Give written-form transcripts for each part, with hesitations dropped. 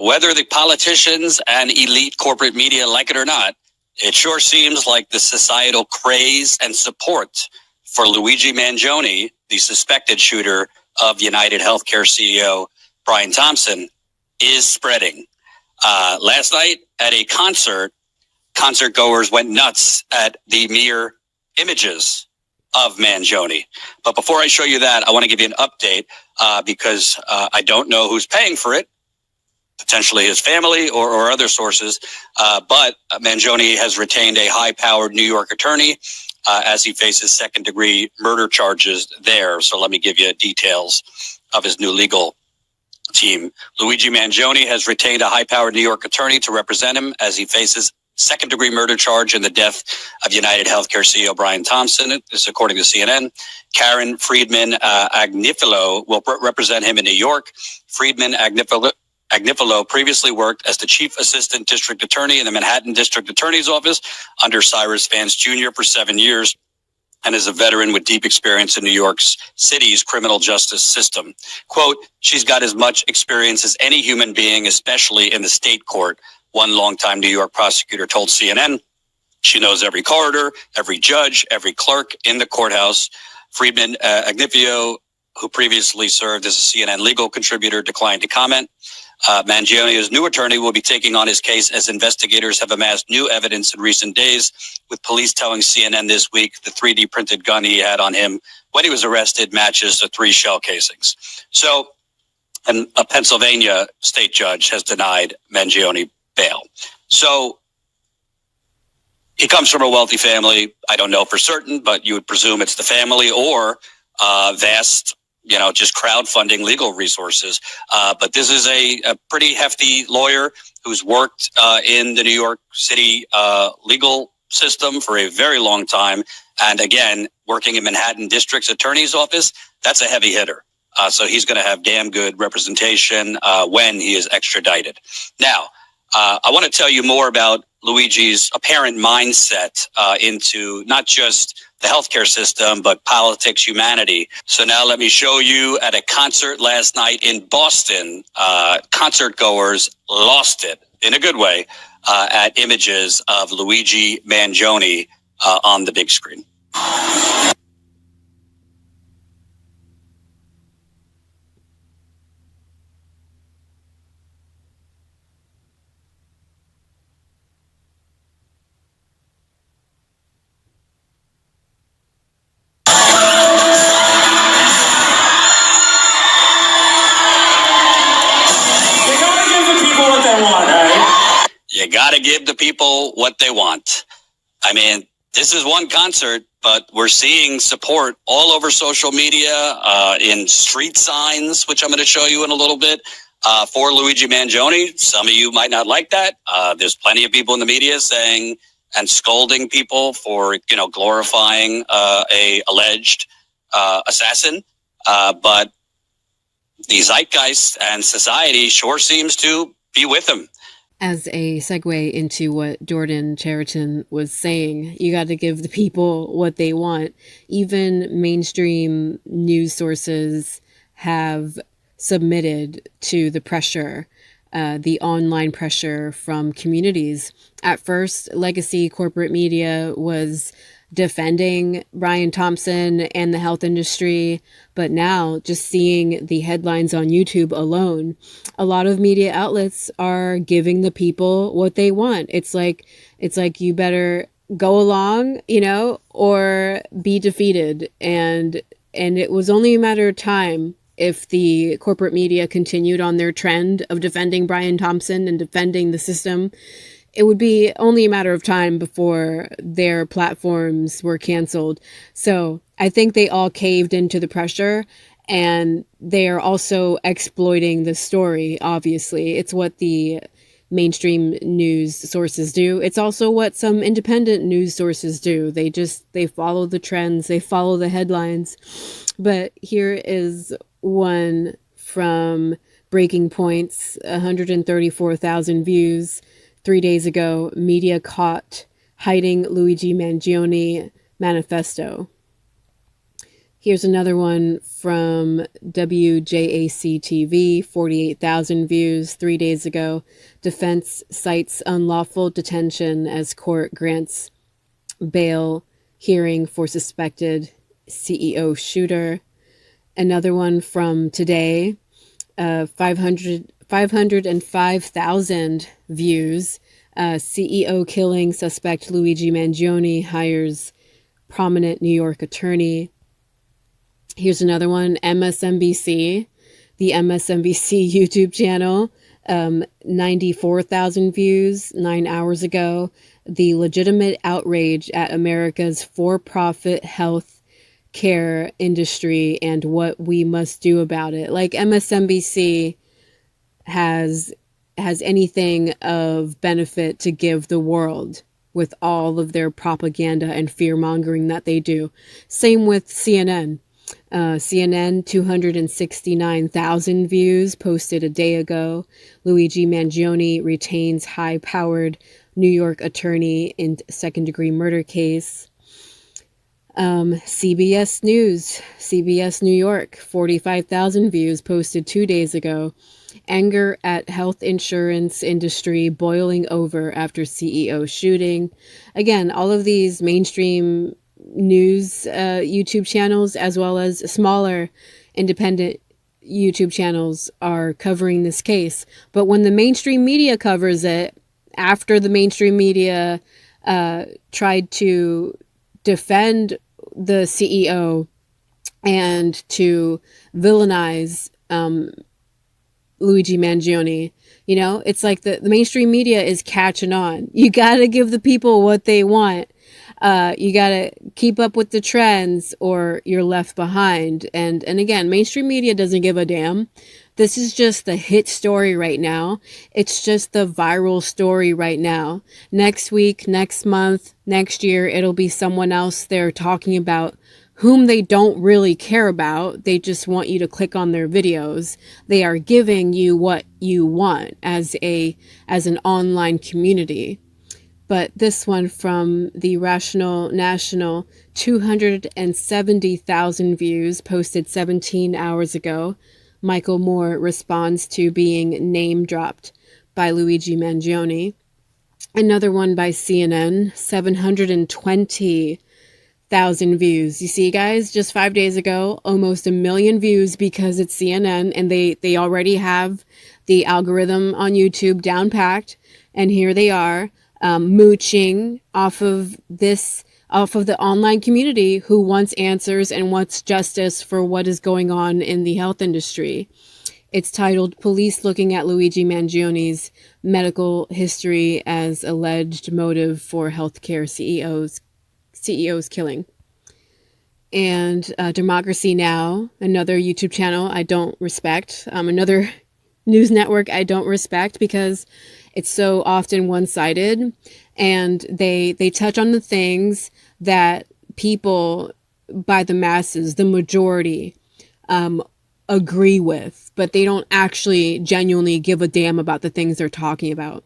Whether the politicians and elite corporate media like it or not, it sure seems like the societal craze and support for Luigi Mangione, the suspected shooter of United Healthcare CEO Brian Thompson, is spreading. Last night at a concert goers went nuts at the mere images of Mangione. But before I show you that, I want to give you an update because I don't know who's paying for it. Potentially his family or other sources. But Mangione has retained a high-powered New York attorney as he faces second-degree murder charges there. So let me give you details of his new legal team. Luigi Mangione has retained a high-powered New York attorney to represent him as he faces second-degree murder charge in the death of United Healthcare CEO Brian Thompson. This is according to CNN. Karen Friedman Agnifilo will represent him in New York. Friedman Agnifilo previously worked as the chief assistant district attorney in the Manhattan District Attorney's Office under Cyrus Vance Jr. for 7 years and is a veteran with deep experience in New York City's criminal justice system. Quote, she's got as much experience as any human being, especially in the state court, one longtime New York prosecutor told CNN. She knows every corridor, every judge, every clerk in the courthouse. Friedman Agnifilo, who previously served as a CNN legal contributor, declined to comment. Mangione's new attorney will be taking on his case as investigators have amassed new evidence in recent days, with police telling CNN this week the 3D printed gun he had on him when he was arrested matches the 3 shell casings. So, and a Pennsylvania state judge has denied Mangione bail. So, he comes from a wealthy family. I don't know for certain, but you would presume it's the family or vast, just crowdfunding legal resources. But this is a pretty hefty lawyer who's worked in the New York City legal system for a very long time. And again, working in Manhattan District's Attorney's Office, that's a heavy hitter. So he's going to have damn good representation when he is extradited. Now, I want to tell you more about Luigi's apparent mindset into not just the healthcare system, but politics, humanity. So now let me show you at a concert last night in Boston, concert goers lost it in a good way at images of Luigi Mangione on the big screen. You got to give the people what they want. I mean, this is one concert, but we're seeing support all over social media, in street signs, which I'm going to show you in a little bit, for Luigi Mangione. Some of you might not like that. There's plenty of people in the media saying and scolding people for, glorifying a alleged assassin. But the zeitgeist and society sure seems to be with him. As a segue into what Jordan Cheriton was saying, you got to give the people what they want. Even mainstream news sources have submitted to the pressure, the online pressure from communities. At first, legacy corporate media was defending Brian Thompson and the health industry, but now just seeing the headlines on YouTube alone, a lot of media outlets are giving the people what they want. It's like you better go along, or be defeated. And it was only a matter of time if the corporate media continued on their trend of defending Brian Thompson and defending the system. It would be only a matter of time before their platforms were canceled. So I think they all caved into the pressure, and they are also exploiting the story, obviously. It's what the mainstream news sources do. It's also what some independent news sources do. They follow the trends, they follow the headlines. But here is one from Breaking Point's 134,000 views. 3 days ago, media caught hiding Luigi Mangione manifesto. Here's another one from WJAC TV, 48,000 views 3 days ago. Defense cites unlawful detention as court grants bail hearing for suspected CEO shooter. Another one from today, 505,000 views. CEO killing suspect Luigi Mangione hires prominent New York attorney. Here's another one, MSNBC, the MSNBC YouTube channel, 94,000 views 9 hours ago. The legitimate outrage at America's for-profit health care industry and what we must do about it. Like MSNBC has anything of benefit to give the world with all of their propaganda and fear-mongering that they do. Same with CNN. CNN, 269,000 views posted a day ago. Luigi Mangione retains high-powered New York attorney in second-degree murder case. CBS News, CBS New York, 45,000 views posted 2 days ago. Anger at health insurance industry boiling over after CEO shooting. Again, all of these mainstream news YouTube channels, as well as smaller independent YouTube channels, are covering this case. But when the mainstream media covers it, after the mainstream media tried to defend the CEO and to villainize Luigi Mangione, you know, it's like the mainstream media is catching on. You got to give the people what they want. You got to keep up with the trends or you're left behind. And again, mainstream media doesn't give a damn. This is just the hit story right now. It's just the viral story right now. Next week, next month, next year, it'll be someone else they're talking about whom they don't really care about. They just want you to click on their videos. They are giving you what you want as an online community. But this one from the Rational National, 270,000 views, posted 17 hours ago. Michael Moore responds to being name-dropped by Luigi Mangione. Another one by CNN, 720,000 views. You see, guys, just 5 days ago, almost 1 million views because it's CNN, and they already have the algorithm on YouTube down packed. And here they are, mooching off of the online community who wants answers and wants justice for what is going on in the health industry. It's titled Police Looking at Luigi Mangione's Medical History as Alleged Motive for Healthcare CEO's Killing. And Democracy Now!, another YouTube channel I don't respect, another news network I don't respect because it's so often one-sided, and they touch on the things that people by the masses, the majority, agree with, but they don't actually genuinely give a damn about the things they're talking about.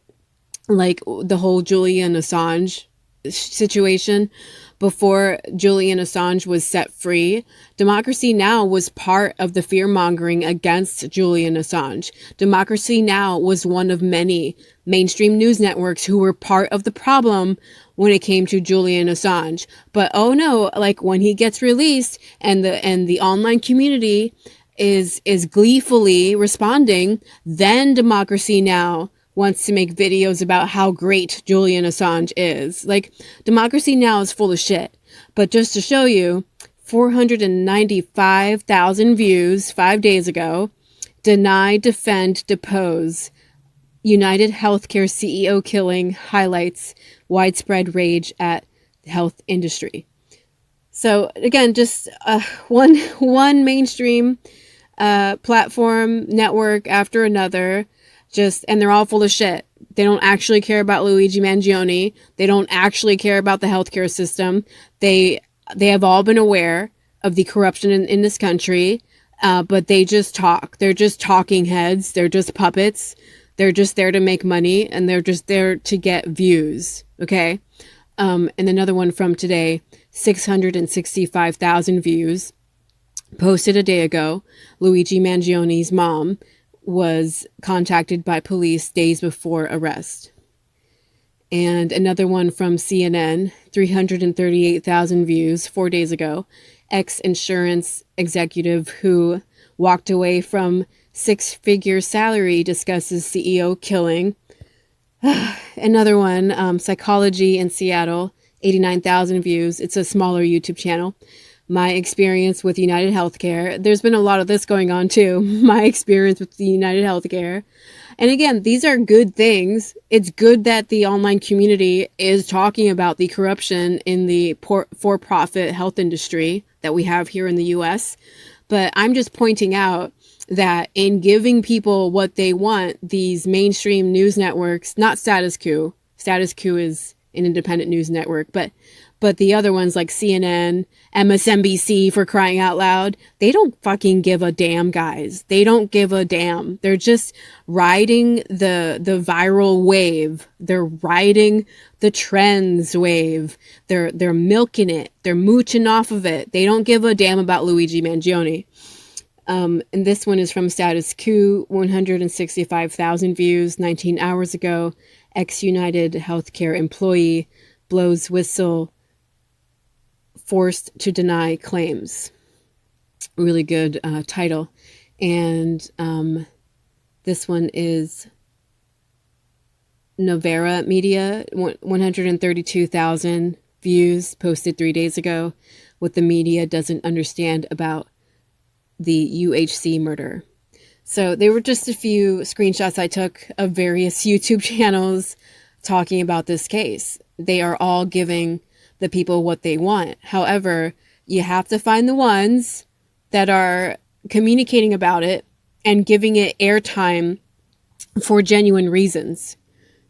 Like the whole Julian Assange situation. Before Julian Assange was set free, Democracy Now! Was part of the fear-mongering against Julian Assange. Democracy Now! Was one of many mainstream news networks who were part of the problem when it came to Julian Assange. But oh no, like when he gets released and the online community is gleefully responding, then Democracy Now! Wants to make videos about how great Julian Assange is. Like, Democracy Now! Is full of shit. But just to show you, 495,000 views 5 days ago. Deny, defend, depose. United Healthcare CEO killing highlights widespread rage at the health industry. So again, just one mainstream platform network after another. And they're all full of shit. They don't actually care about Luigi Mangione. They don't actually care about the healthcare system. They have all been aware of the corruption in this country, but they just talk. They're just talking heads. They're just puppets. They're just there to make money, and they're just there to get views, okay? And another one from today, 665,000 views. posted a day ago. Luigi Mangione's mom was contacted by police days before arrest. And another one from CNN, 338,000 views 4 days ago. Ex-insurance executive who walked away from six-figure salary discusses CEO killing. Another one, Psychology in Seattle, 89,000 views. It's a smaller YouTube channel. My experience with United Healthcare. There's been a lot of this going on too. My experience with the United Healthcare. And again, these are good things. It's good that the online community is talking about the corruption in the for-profit health industry that we have here in the US. But I'm just pointing out that in giving people what they want, these mainstream news networks, not Status Quo is an independent news network, but the other ones like CNN, MSNBC, for crying out loud, they don't fucking give a damn, guys. They don't give a damn. They're just riding the viral wave. They're riding the trends wave. They're milking it. They're mooching off of it. They don't give a damn about Luigi Mangione. And this one is from Status Quo, 165,000 views 19 hours ago. Ex-United Healthcare employee blows whistle, forced to deny claims. Really good title. And this one is Novera Media, 132,000 views, posted 3 days ago. What the media doesn't understand about the UHC murder. So they were just a few screenshots I took of various YouTube channels talking about this case. They are all giving the people what they want. However, you have to find the ones that are communicating about it and giving it airtime for genuine reasons.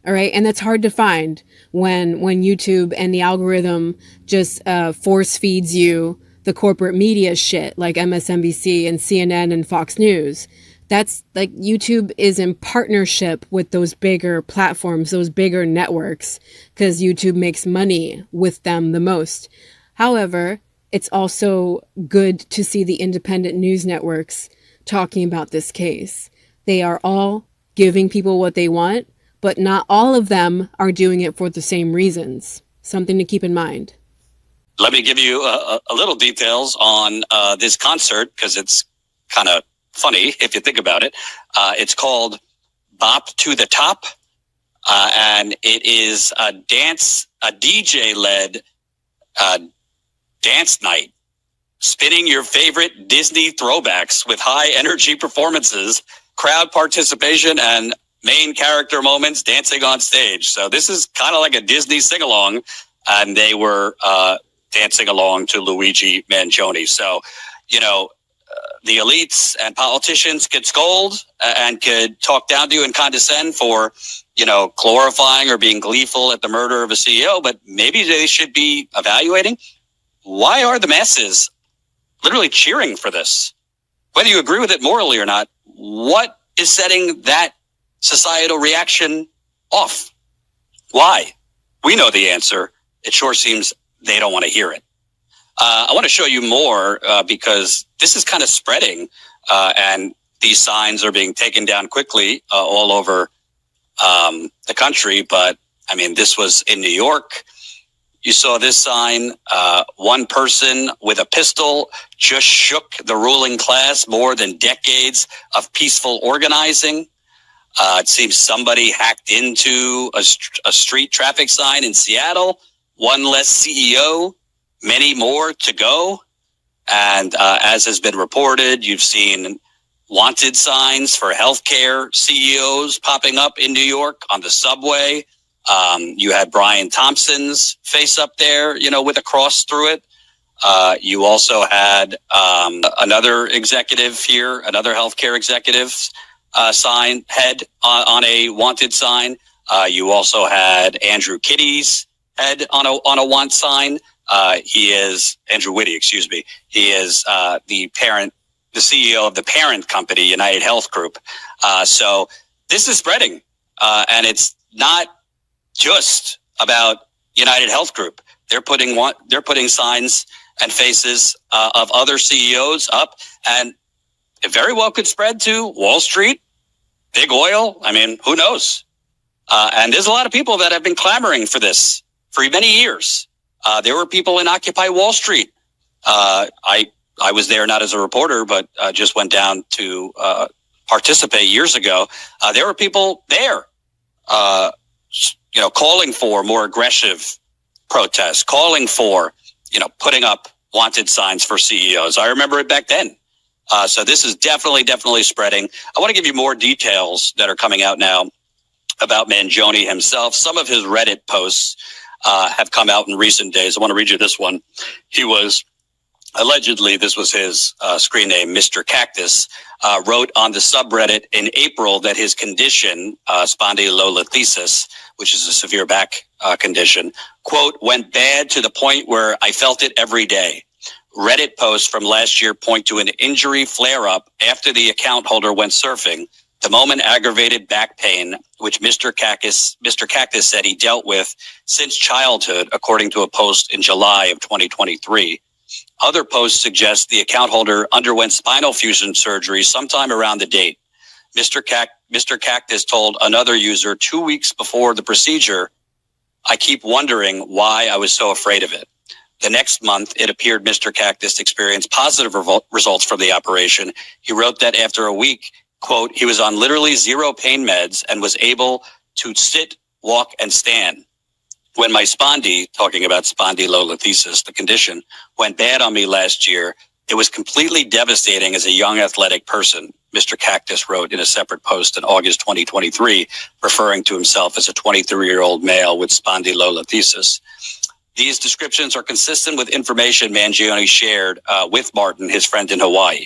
All right. And that's hard to find when YouTube and the algorithm just force feeds you the corporate media shit like MSNBC and CNN and Fox News. That's like YouTube is in partnership with those bigger platforms, those bigger networks, because YouTube makes money with them the most. However, it's also good to see the independent news networks talking about this case. They are all giving people what they want, but not all of them are doing it for the same reasons. Something to keep in mind. Let me give you a little details on this concert, because it's kind of funny if you think about it. It's called Bop to the Top, and it is a DJ-led dance night, spinning your favorite Disney throwbacks with high-energy performances, crowd participation, and main character moments dancing on stage. So this is kind of like a Disney sing-along, and they were dancing along to Luigi Mangione. So, you know, the elites and politicians could scold and could talk down to you and condescend for, you know, glorifying or being gleeful at the murder of a CEO, but maybe they should be evaluating, why are the masses literally cheering for this? Whether you agree with it morally or not, what is setting that societal reaction off? Why? We know the answer. It sure seems they don't want to hear it. I want to show you more because this is kind of spreading, and these signs are being taken down quickly all over the country. But I mean, this was in New York. You saw this sign. One person with a pistol just shook the ruling class more than decades of peaceful organizing. It seems somebody hacked into a street traffic sign in Seattle. One less CEO, many more to go. And as has been reported, you've seen wanted signs for healthcare CEOs popping up in New York on the subway. You had Brian Thompson's face up there, you know, with a cross through it. You also had another executive here, another healthcare executive sign head on a wanted sign. You also had Andrew Kitty's head on a want sign. He is Andrew Whitty, excuse me. He is the CEO of the parent company, United Health Group. So this is spreading, and it's not just about United Health Group. They're putting signs and faces of other CEOs up, and it very well could spread to Wall Street, big oil. I mean, who knows? And there's a lot of people that have been clamoring for this for many years. There were people in Occupy Wall Street. I was there not as a reporter, but just went down to participate years ago. There were people there, calling for more aggressive protests, calling for, putting up wanted signs for CEOs. I remember it back then. So this is definitely spreading. I want to give you more details that are coming out now about Mangione himself. Some of his Reddit posts have come out in recent days. I want to read you this one. He was allegedly, this was his screen name, Mr. Cactus, wrote on the subreddit in April that his condition, spondylolisthesis, which is a severe back condition, quote, went bad to the point where I felt it every day. Reddit posts from last year point to an injury flare-up after the account holder went surfing. The moment aggravated back pain, which Mr. Cactus said he dealt with since childhood, according to a post in July of 2023. Other posts suggest the account holder underwent spinal fusion surgery sometime around the date. Mr. Cactus told another user 2 weeks before the procedure, I keep wondering why I was so afraid of it. The next month, it appeared Mr. Cactus experienced positive results from the operation. He wrote that after a week, quote, he was on literally zero pain meds and was able to sit, walk, and stand. When my talking about spondylolisthesis, the condition, went bad on me last year, it was completely devastating as a young athletic person, Mr. Cactus wrote in a separate post in August 2023, referring to himself as a 23-year-old male with spondylolisthesis. These descriptions are consistent with information Mangione shared with Martin, his friend in Hawaii.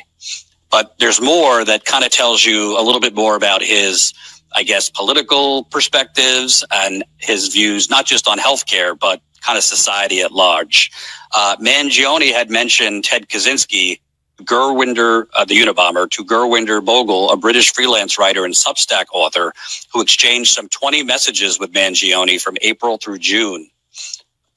But there's more that kind of tells you a little bit more about his, I guess, political perspectives and his views, not just on healthcare, but kind of society at large. Mangione had mentioned Ted Kaczynski, Gurwinder, the Unabomber, to Gurwinder Bogle, a British freelance writer and Substack author, who exchanged some 20 messages with Mangione from April through June.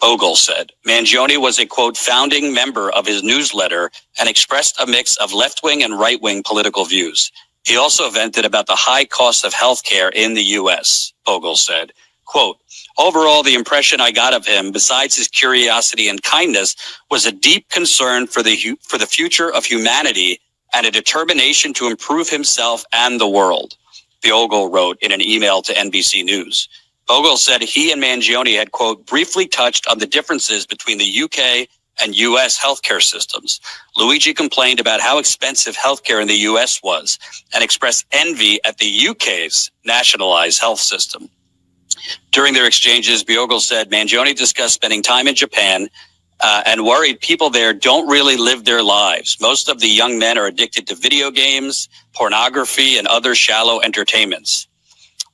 Bogle said, Mangione was a, quote, founding member of his newsletter and expressed a mix of left-wing and right-wing political views. He also vented about the high cost of healthcare in the U.S., Bogle said. Quote, overall, the impression I got of him, besides his curiosity and kindness, was a deep concern for the future of humanity and a determination to improve himself and the world, Bogle wrote in an email to NBC News. Bogle said he and Mangione had, quote, briefly touched on the differences between the UK and U.S. healthcare systems. Luigi complained about how expensive healthcare in the U.S. was and expressed envy at the UK's nationalized health system. During their exchanges, Bogle said Mangione discussed spending time in Japan and worried people there don't really live their lives. Most of the young men are addicted to video games, pornography, and other shallow entertainments.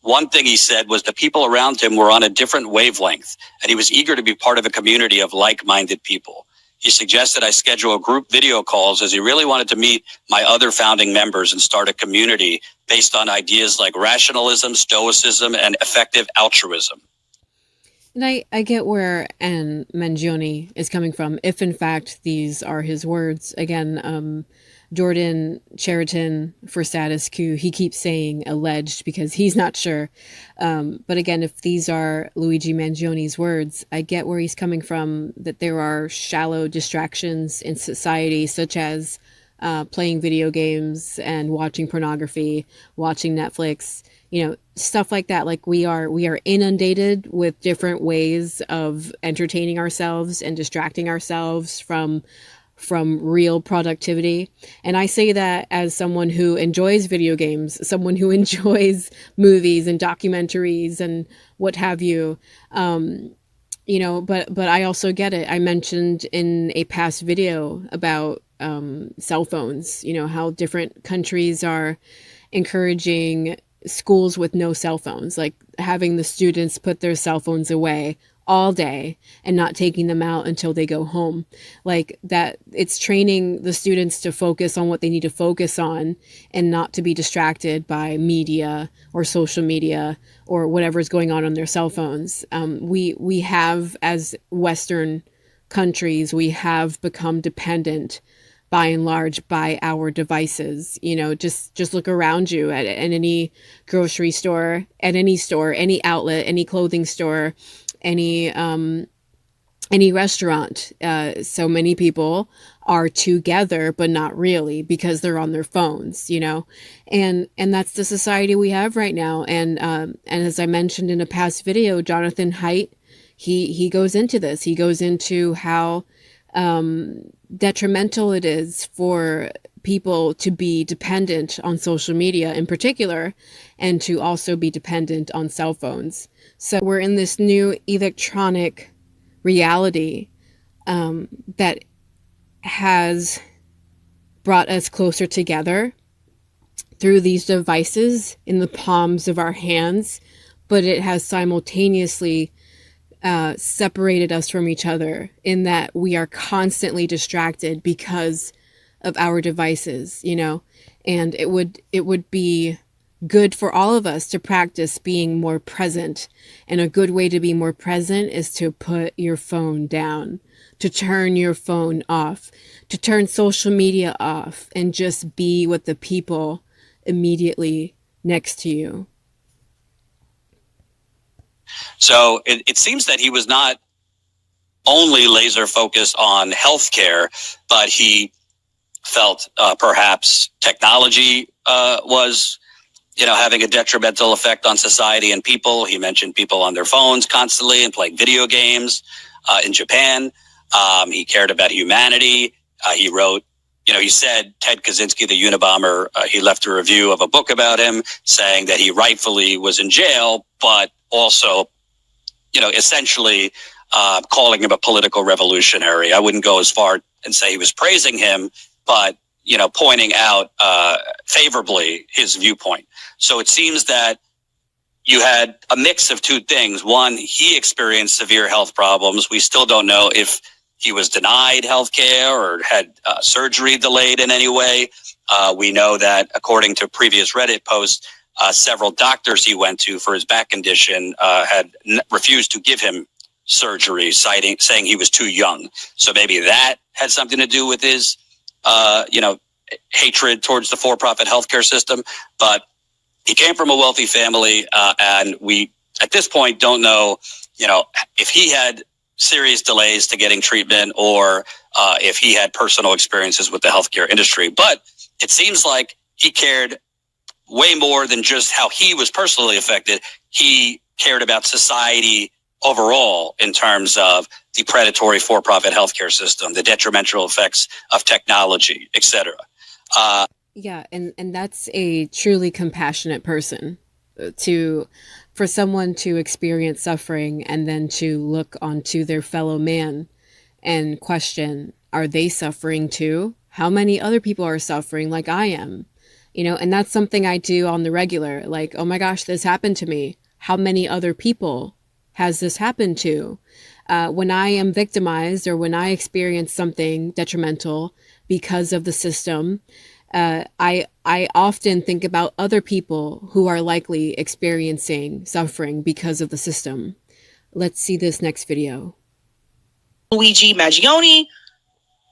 One thing he said was the people around him were on a different wavelength, and he was eager to be part of a community of like-minded people. He suggested I schedule group video calls as he really wanted to meet my other founding members and start a community based on ideas like rationalism, stoicism, and effective altruism. And I get where Mangione is coming from, if in fact these are his words. Again, Jordan Cheriton for status quo, he keeps saying alleged because he's not sure. But again, if these are Luigi Mangione's words, I get where he's coming from, that there are shallow distractions in society, such as playing video games and watching pornography, watching Netflix, stuff like that. Like we are inundated with different ways of entertaining ourselves and distracting ourselves from real productivity. And I say that as someone who enjoys video games, someone who enjoys movies and documentaries and what have you. But I also get it. I mentioned in a past video about cell phones, how different countries are encouraging schools with no cell phones, like having the students put their cell phones away all day and not taking them out until they go home. Like that, it's training the students to focus on what they need to focus on and not to be distracted by media or social media or whatever is going on their cell phones. We have, as Western countries, we have become dependent by and large by our devices. You know, just look around you at any grocery store, at any store, any outlet, any clothing store, any restaurant. So many people are together, but not really, because they're on their phones, you know, and that's the society we have right now. And as I mentioned in a past video, Jonathan Haidt, he goes into this. He goes into how detrimental it is for people to be dependent on social media in particular, and to also be dependent on cell phones. So we're in this new electronic reality that has brought us closer together through these devices in the palms of our hands, but it has simultaneously separated us from each other, in that we are constantly distracted because of our devices, you know. And it would be good for all of us to practice being more present. And a good way to be more present is to put your phone down, to turn your phone off, to turn social media off, and just be with the people immediately next to you. So it seems that he was not only laser focused on healthcare, but he felt perhaps technology was, you know, having a detrimental effect on society and people. He mentioned people on their phones constantly and playing video games in Japan. He cared about humanity. He wrote, you know, he said Ted Kaczynski, the Unabomber, he left a review of a book about him saying that he rightfully was in jail, but also, you know, essentially calling him a political revolutionary. I wouldn't go as far and say he was praising him, but, you know, pointing out favorably his viewpoint. So it seems that you had a mix of two things. One, he experienced severe health problems. We still don't know if he was denied health care or had surgery delayed in any way. We know that, according to previous Reddit posts, several doctors he went to for his back condition had refused to give him surgery, saying he was too young. So maybe that had something to do with his, you know, hatred towards the for-profit healthcare system. But he came from a wealthy family, and we, at this point, don't know, you know, if he had serious delays to getting treatment or if he had personal experiences with the healthcare industry. But it seems like he cared way more than just how he was personally affected. He cared about society overall in terms of the predatory for-profit healthcare system, the detrimental effects of technology, etc. Yeah, and that's a truly compassionate person, for someone to experience suffering and then to look onto their fellow man and question, are they suffering too? How many other people are suffering like I am? You know, and that's something I do on the regular. Like, oh my gosh, this happened to me. How many other people has this happened to? When I am victimized or when I experience something detrimental because of the system, I often think about other people who are likely experiencing suffering because of the system. Let's see this next video. Luigi Mangione,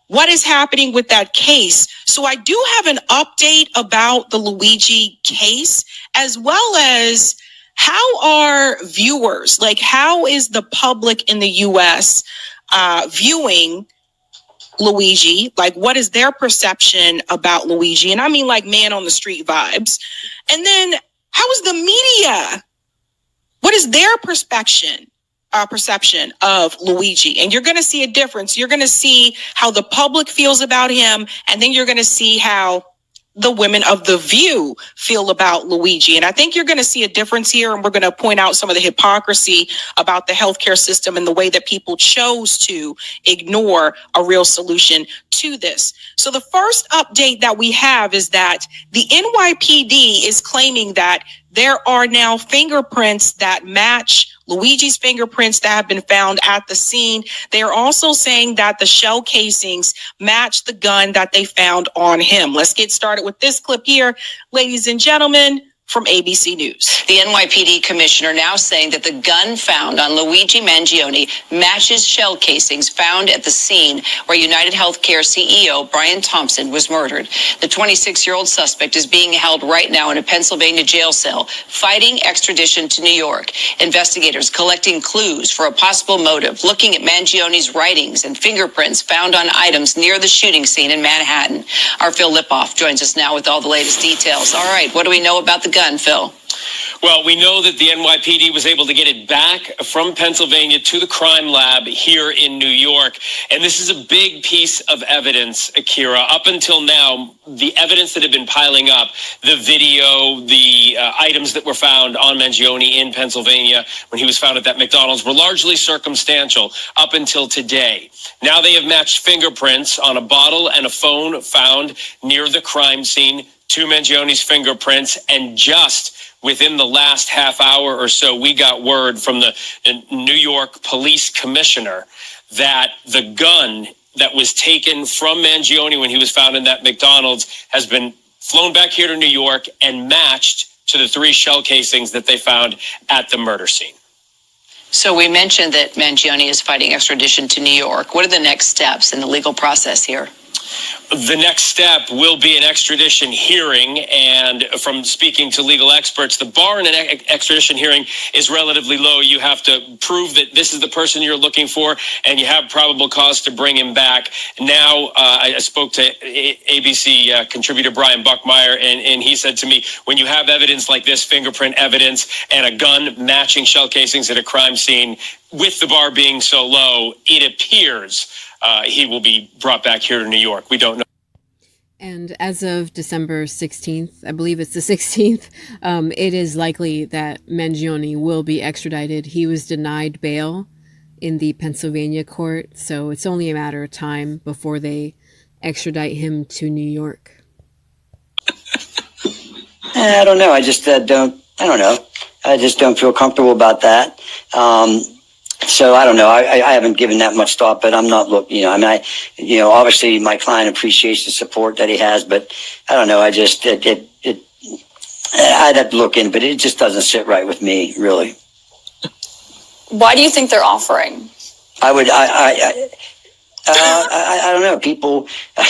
what is happening with that case? So I do have an update about the Luigi case, as well as how are viewers, like how is the public in the US viewing Luigi? Like, what is their perception about Luigi? And I mean, like, man on the street vibes. And then how is the media? What is their perception of Luigi? And you're going to see a difference. You're going to see how the public feels about him. And then you're going to see how the women of The View feel about Luigi. And I think you're going to see a difference here. And we're going to point out some of the hypocrisy about the healthcare system and the way that people chose to ignore a real solution to this. So the first update that we have is that the NYPD is claiming that there are now fingerprints that match Luigi's fingerprints that have been found at the scene. They are also saying that the shell casings match the gun that they found on him. Let's get started with this clip here. Ladies and gentlemen, from ABC News. The NYPD commissioner now saying that the gun found on Luigi Mangione matches shell casings found at the scene where United Healthcare CEO Brian Thompson was murdered. The 26-year-old suspect is being held right now in a Pennsylvania jail cell, fighting extradition to New York. Investigators collecting clues for a possible motive, looking at Mangione's writings and fingerprints found on items near the shooting scene in Manhattan. Our Phil Lipoff joins us now with all the latest details. All right, what do we know about the gun, Phil? Well, we know that the NYPD was able to get it back from Pennsylvania to the crime lab here in New York. And this is a big piece of evidence, Akira. Up until now, the evidence that had been piling up, the video, the items that were found on Mangione in Pennsylvania when he was found at that McDonald's were largely circumstantial up until today. Now they have matched fingerprints on a bottle and a phone found near the crime scene to Mangione's fingerprints, and just within the last half hour or so, we got word from the New York police commissioner that the gun that was taken from Mangione when he was found in that McDonald's has been flown back here to New York and matched to the 3 shell casings that they found at the murder scene. So we mentioned that Mangione is fighting extradition to New York. What are the next steps in the legal process here? The next step will be an extradition hearing, and from speaking to legal experts, the bar in an extradition hearing is relatively low. You have to prove that this is the person you're looking for, and you have probable cause to bring him back. Now, I spoke to ABC contributor Brian Buckmeyer, and he said to me, when you have evidence like this, fingerprint evidence, and a gun matching shell casings at a crime scene, with the bar being so low, it appears he will be brought back here to New York. We don't know. And as of December 16th, I believe it's the 16th, it is likely that Mangione will be extradited. He was denied bail in the Pennsylvania court, so it's only a matter of time before they extradite him to New York. I don't know. I just don't know. I just don't feel comfortable about that. So I don't know. I haven't given that much thought, but I'm not looking, obviously my client appreciates the support that he has, but I don't know. I just, I'd have to look in, but it just doesn't sit right with me, really. Why do you think they're offering? I don't know. People,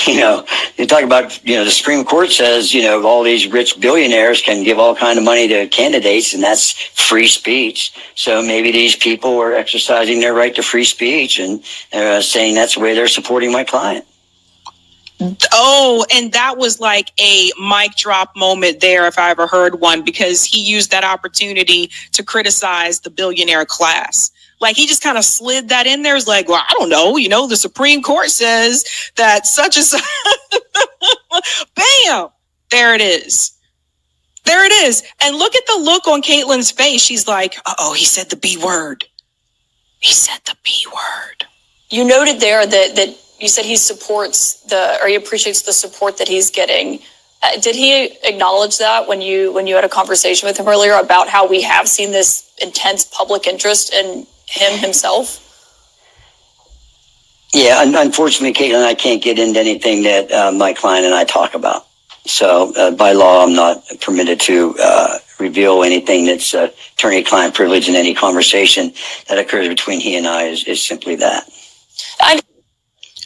you talk about, the Supreme Court says, all these rich billionaires can give all kind of money to candidates, and that's free speech. So maybe these people are exercising their right to free speech and saying that's the way they're supporting my client. Oh, and that was like a mic drop moment there, if I ever heard one, because he used that opportunity to criticize the billionaire class. Like, he just kind of slid that in there. It's like, well, I don't know. The Supreme Court says that such and such. Bam! There it is. There it is. And look at the look on Caitlin's face. She's like, uh-oh, he said the B word. He said the B word. You noted there that you said he appreciates the support that he's getting. Did he acknowledge that when you had a conversation with him earlier about how we have seen this intense public interest in him himself? Yeah, unfortunately, Caitlin, I can't get into anything that my client and I talk about. So by law, I'm not permitted to reveal anything that's attorney-client privilege in any conversation that occurs between he and I is simply that.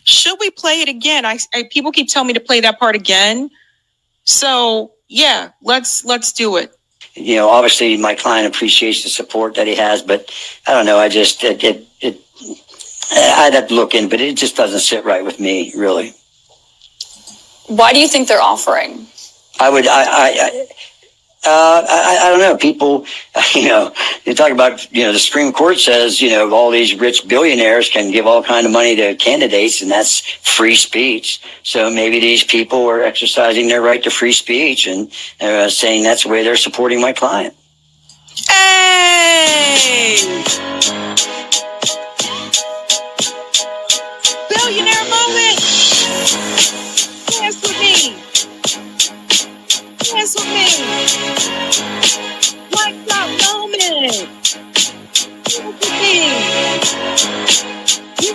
Should we play it again? People keep telling me to play that part again. So yeah, let's do it. Obviously my client appreciates the support that he has, but I don't know. I just, I'd have to look in, but it just doesn't sit right with me, really. Why do you think they're offering? I don't know. People, you talk about, the Supreme Court says, all these rich billionaires can give all kind of money to candidates, and that's free speech. So maybe these people are exercising their right to free speech and saying that's the way they're supporting my client. Hey! Billionaire moment! Dance with me! Dance with me! Mic drop moment! Dance with me! We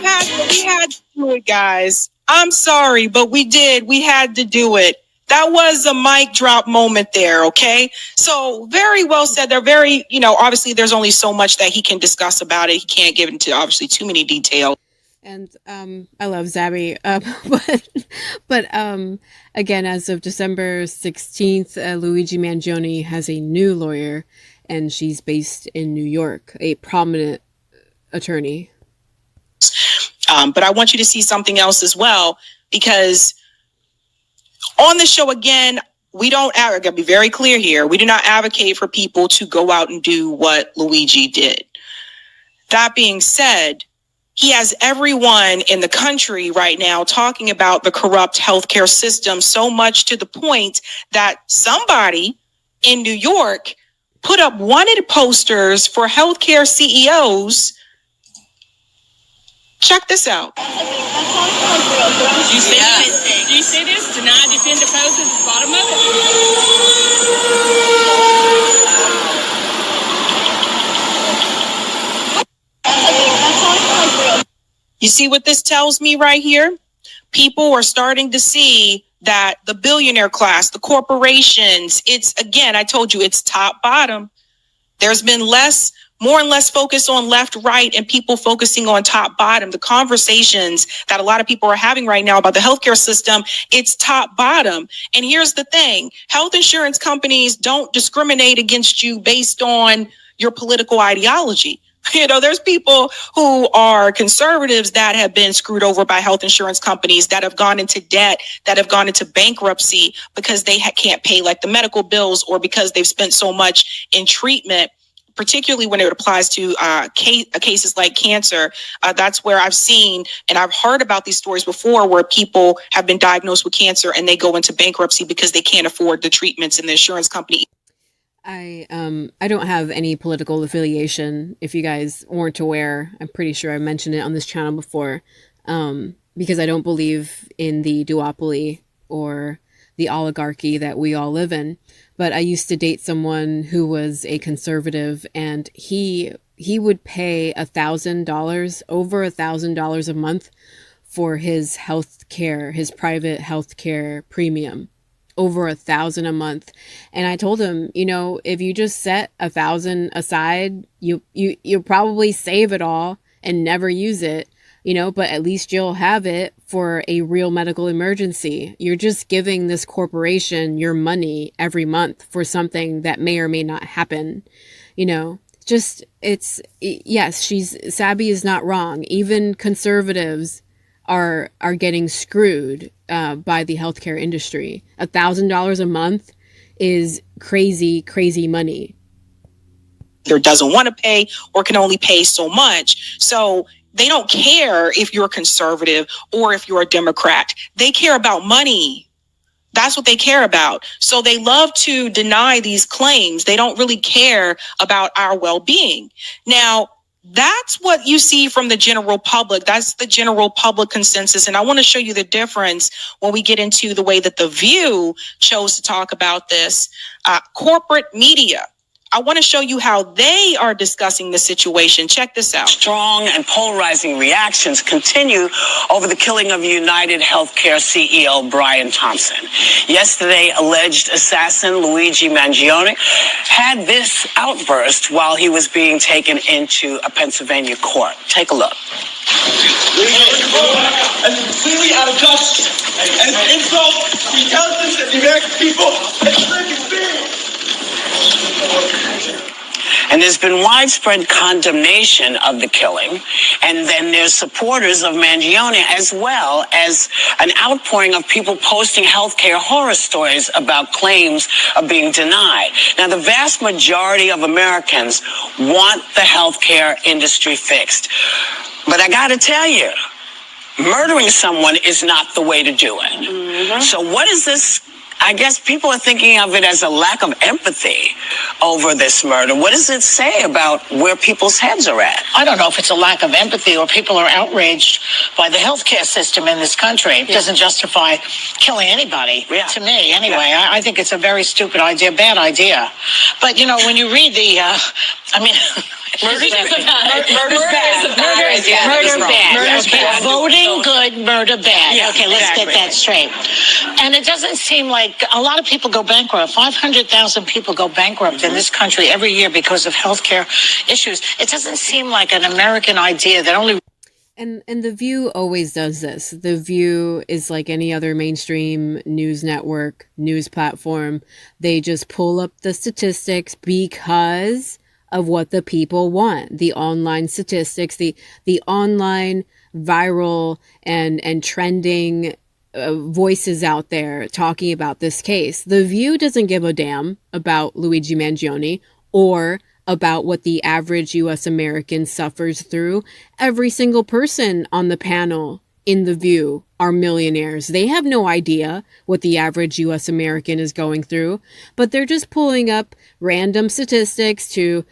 had to do it, guys. I'm sorry, but we did. We had to do it. That was a mic drop moment there, okay? So very well said. They're very, obviously there's only so much that he can discuss about it. He can't give into obviously too many details. And I love Zabby, but again, as of December 16th, Luigi Mangione has a new lawyer, and she's based in New York, a prominent attorney. But I want you to see something else as well, because on the show, again, we don't, I gotta be very clear here, we do not advocate for people to go out and do what Luigi did. That being said, he has everyone in the country right now talking about the corrupt healthcare system, so much to the point that somebody in New York put up wanted posters for healthcare CEOs. Check this out. Do you see this? Do you see this? Deny, defend, oppose at the bottom of it. You see what this tells me right here? People are starting to see that the billionaire class, the corporations, it's, again, I told you, it's top bottom. There's been more and less focus on left, right, and people focusing on top, bottom. The conversations that a lot of people are having right now about the healthcare system, it's top, bottom. And here's the thing. Health insurance companies don't discriminate against you based on your political ideology. There's people who are conservatives that have been screwed over by health insurance companies, that have gone into debt, that have gone into bankruptcy because they can't pay like the medical bills, or because they've spent so much in treatment, particularly when it applies to cases like cancer. That's where I've seen and I've heard about these stories before, where people have been diagnosed with cancer and they go into bankruptcy because they can't afford the treatments, and the insurance company. I don't have any political affiliation. If you guys weren't aware, I'm pretty sure I mentioned it on this channel before, because I don't believe in the duopoly or the oligarchy that we all live in. But I used to date someone who was a conservative, and he would pay $1,000, over $1,000 a month for his health care, his private health care premium. Over $1,000 a month. And I told him, if you just set $1,000 aside, you'll probably save it all and never use it, but at least you'll have it for a real medical emergency. You're just giving this corporation your money every month for something that may or may not happen. Sabby is not wrong. Even conservatives are getting screwed by the healthcare industry. $1,000 a month is crazy money. Either doesn't want to pay or can only pay so much. So they don't care if you're a conservative or if you're a Democrat. They care about money. That's what they care about. So they love to deny these claims. They don't really care about our well-being. Now, that's what you see from the general public. That's the general public consensus. And I want to show you the difference when we get into the way that The View chose to talk about this. Corporate media. I want to show you how they are discussing the situation. Check this out. Strong and polarizing reactions continue over the killing of United Healthcare CEO Brian Thompson. Yesterday, alleged assassin Luigi Mangione had this outburst while he was being taken into a Pennsylvania court. Take a look. That's completely out of justice and an insult to the intelligence of the American people and the American being. And there's been widespread condemnation of the killing. And then there's supporters of Mangione, as well as an outpouring of people posting healthcare horror stories about claims of being denied. Now, the vast majority of Americans want the healthcare industry fixed. But I got to tell you, murdering someone is not the way to do it. Mm-hmm. So what is this? I guess people are thinking of it as a lack of empathy over this murder. What does it say about where people's heads are at? I don't know if it's a lack of empathy or people are outraged by the healthcare system in this country. It doesn't justify killing anybody, to me, anyway. Yeah. I think it's a very stupid idea, bad idea. But, when you read Murder's bad. bad. Voting good, murder bad. Yeah, okay, let's exactly. get that straight. And it doesn't seem like a lot of people go bankrupt. 500,000 people go bankrupt in this country every year because of healthcare issues. It doesn't seem like an American idea that only. And The View always does this. The View is like any other mainstream news network, news platform. They just pull up the statistics because of what the people want. The online statistics, the online viral and trending voices out there talking about this case. The View doesn't give a damn about Luigi Mangione or about what the average U.S. American suffers through. Every single person on the panel in The View are millionaires. They have no idea what the average U.S. American is going through, but they're just pulling up random statistics to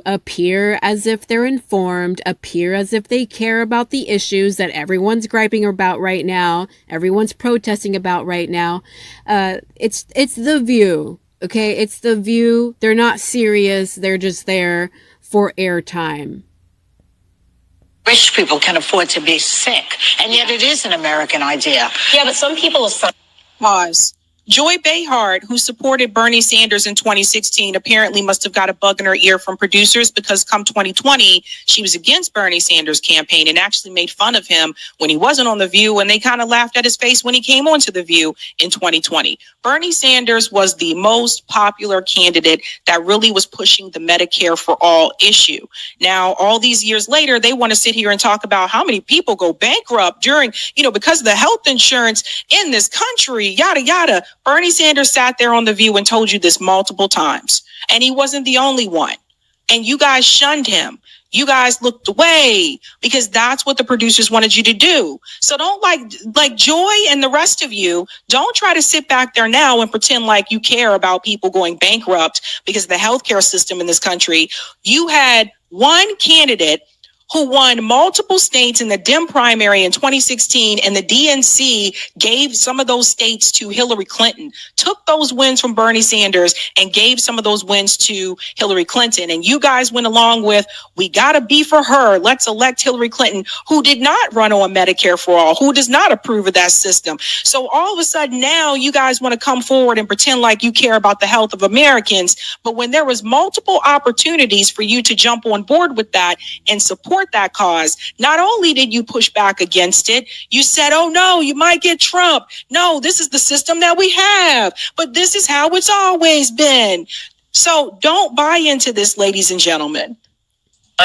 appear as if they're informed, appear as if they care about the issues that everyone's griping about right now, everyone's protesting about right now. It's The View. Okay, it's The View. They're not serious. They're just there for airtime. Rich people can afford to be sick, and yet it is an American idea. Yeah, but some people assign. Pause. Joy Behar, who supported Bernie Sanders in 2016, apparently must have got a bug in her ear from producers because come 2020, she was against Bernie Sanders' campaign and actually made fun of him when he wasn't on The View, and they kind of laughed at his face when he came onto The View in 2020. Bernie Sanders was the most popular candidate that really was pushing the Medicare for All issue. Now, all these years later, they want to sit here and talk about how many people go bankrupt during, because of the health insurance in this country, yada, yada. Bernie Sanders sat there on The View and told you this multiple times, and he wasn't the only one. And you guys shunned him. You guys looked away because that's what the producers wanted you to do. So don't like Joy and the rest of you, don't try to sit back there now and pretend like you care about people going bankrupt because of the healthcare system in this country. You had one candidate who won multiple states in the Dem primary in 2016, and the DNC gave some of those states to Hillary Clinton, took those wins from Bernie Sanders and gave some of those wins to Hillary Clinton. And you guys went along with, we got to be for her. Let's elect Hillary Clinton, who did not run on Medicare for All, who does not approve of that system. So all of a sudden now you guys want to come forward and pretend like you care about the health of Americans. But when there was multiple opportunities for you to jump on board with that and support that cause, not only did you push back against it, you said, oh no, you might get Trump. No, this is the system that we have, but this is how it's always been. So don't buy into this, ladies and gentlemen.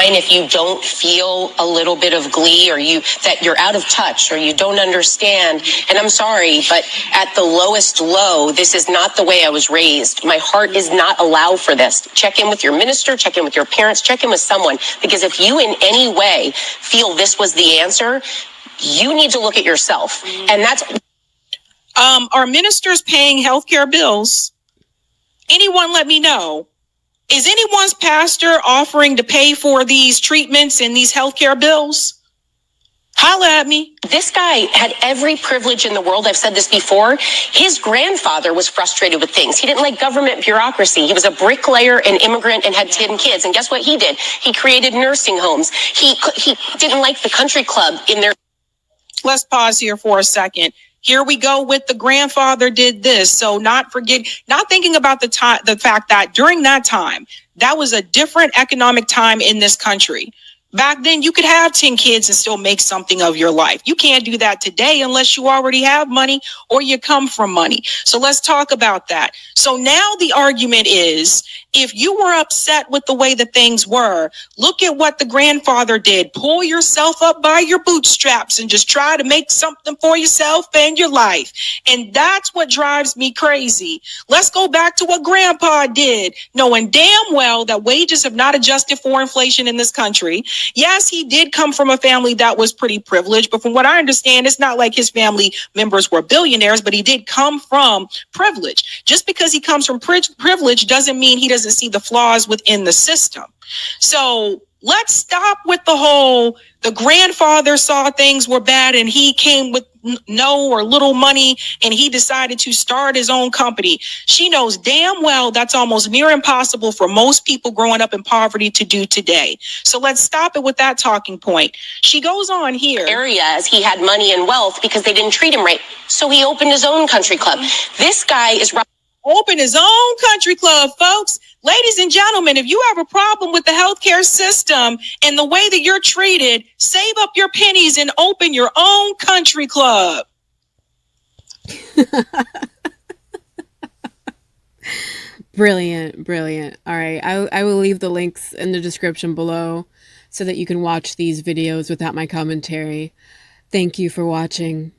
If you don't feel a little bit of glee, or that you're out of touch, or you don't understand, and I'm sorry, but at the lowest low, this is not the way I was raised. My heart is not allow for this. Check in with your minister, check in with your parents, check in with someone, because if you in any way feel this was the answer, you need to look at yourself. And that's are ministers paying healthcare bills? Anyone let me know. Is anyone's pastor offering to pay for these treatments and these healthcare bills? Holla at me. This guy had every privilege in the world. I've said this before. His grandfather was frustrated with things. He didn't like government bureaucracy. He was a bricklayer, an immigrant, and had 10 kids. And guess what he did? He created nursing homes. He didn't like the country club in their... Let's pause here for a second. Here we go with the grandfather did this. So not thinking about the fact that during that time, that was a different economic time in this country. Back then, you could have 10 kids and still make something of your life. You can't do that today unless you already have money or you come from money. So let's talk about that. So now the argument is, if you were upset with the way that things were, look at what the grandfather did. Pull yourself up by your bootstraps and just try to make something for yourself and your life. And that's what drives me crazy. Let's go back to what grandpa did, knowing damn well that wages have not adjusted for inflation in this country. Yes, he did come from a family that was pretty privileged, but from what I understand, it's not like his family members were billionaires, but he did come from privilege. Just because he comes from privilege doesn't mean he doesn't see the flaws within the system. So let's stop with the grandfather saw things were bad and he came with no or little money and he decided to start his own company. She knows damn well that's almost near impossible for most people growing up in poverty to do today. So let's stop it with that talking point. She goes on here. Areas he had money and wealth because they didn't treat him right. So he opened his own country club. This guy is open his own country club, folks. Ladies and gentlemen, if you have a problem with the healthcare system and the way that you're treated, save up your pennies and open your own country club. Brilliant, brilliant. All right, I will leave the links in the description below so that you can watch these videos without my commentary. Thank you for watching.